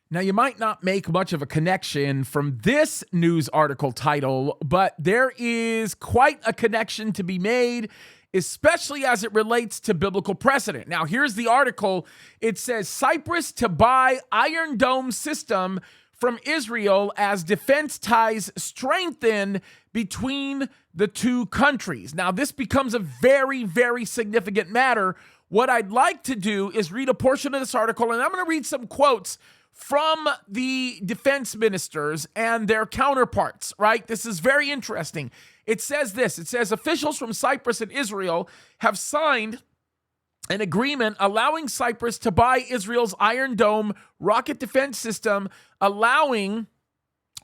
Now, you might not make much of a connection from this news article title, but there is quite a connection to be made, especially as it relates to biblical precedent. Now, here's the article. It says, Cyprus to buy Iron Dome system from Israel as defense ties strengthen between the two countries. Now, this becomes a very, very significant matter. What I'd like to do is read a portion of this article, and I'm going to read some quotes from the defense ministers and their counterparts, right? This is very interesting. It says this. It says, officials from Cyprus and Israel have signed an agreement allowing Cyprus to buy Israel's Iron Dome rocket defense system, according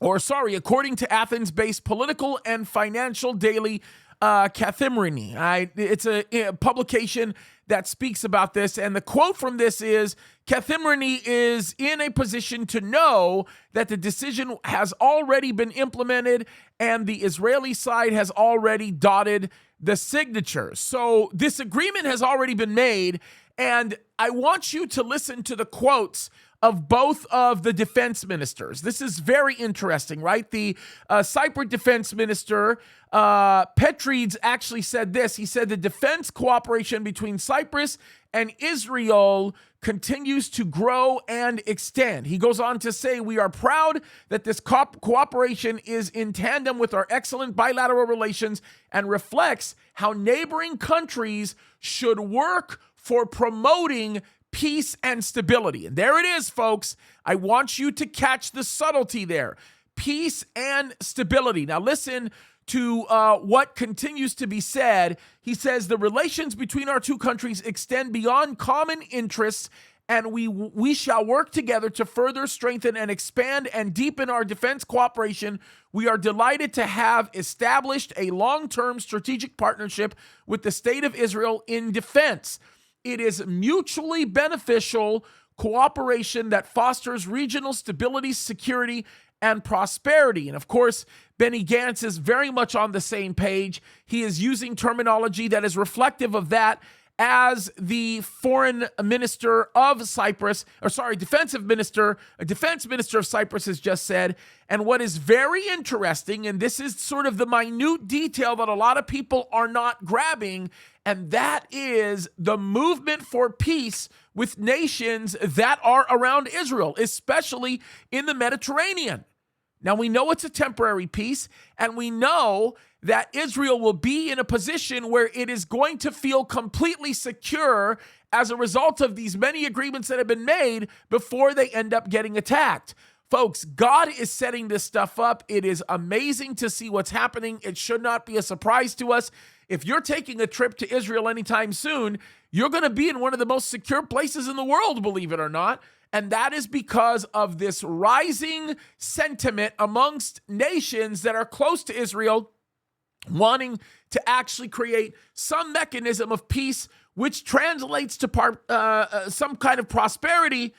to Athens-based political and financial daily Kaddis. It's a publication that speaks about this, and the quote from this is, Kaddis is in a position to know that the decision has already been implemented and the Israeli side has already dotted the signatures. So this agreement has already been made, and I want you to listen to the quotes of both of the defense ministers. This is very interesting, right? The Cyprus defense minister, Petrides, actually said this. He said the defense cooperation between Cyprus and Israel continues to grow and extend. He goes on to say, we are proud that this cooperation is in tandem with our excellent bilateral relations and reflects how neighboring countries should work for promoting peace and stability. And there it is, folks. I want you to catch the subtlety there. Peace and stability. Now listen to what continues to be said. He says, the relations between our two countries extend beyond common interests, and we shall work together to further strengthen and expand and deepen our defense cooperation. We are delighted to have established a long-term strategic partnership with the state of Israel in defense. It is mutually beneficial cooperation that fosters regional stability, security, and prosperity. And of course, Benny Gantz is very much on the same page. He is using terminology that is reflective of that as the foreign minister of Cyprus, defense minister of Cyprus has just said. And what is very interesting, and this is sort of the minute detail that a lot of people are not grabbing, and that is the movement for peace with nations that are around Israel, especially in the Mediterranean. Now, we know it's a temporary peace, and we know that Israel will be in a position where it is going to feel completely secure as a result of these many agreements that have been made before they end up getting attacked. Folks, God is setting this stuff up. It is amazing to see what's happening. It should not be a surprise to us. If you're taking a trip to Israel anytime soon, you're going to be in one of the most secure places in the world, believe it or not. And that is because of this rising sentiment amongst nations that are close to Israel, wanting to actually create some mechanism of peace, which translates to some kind of prosperity.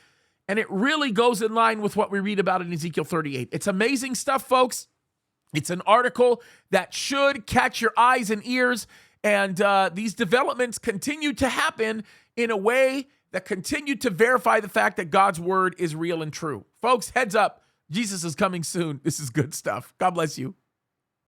And it really goes in line with what we read about in Ezekiel 38. It's amazing stuff, folks. It's an article that should catch your eyes and ears. And these developments continue to happen in a way that continue to verify the fact that God's word is real and true. Folks, heads up. Jesus is coming soon. This is good stuff. God bless you.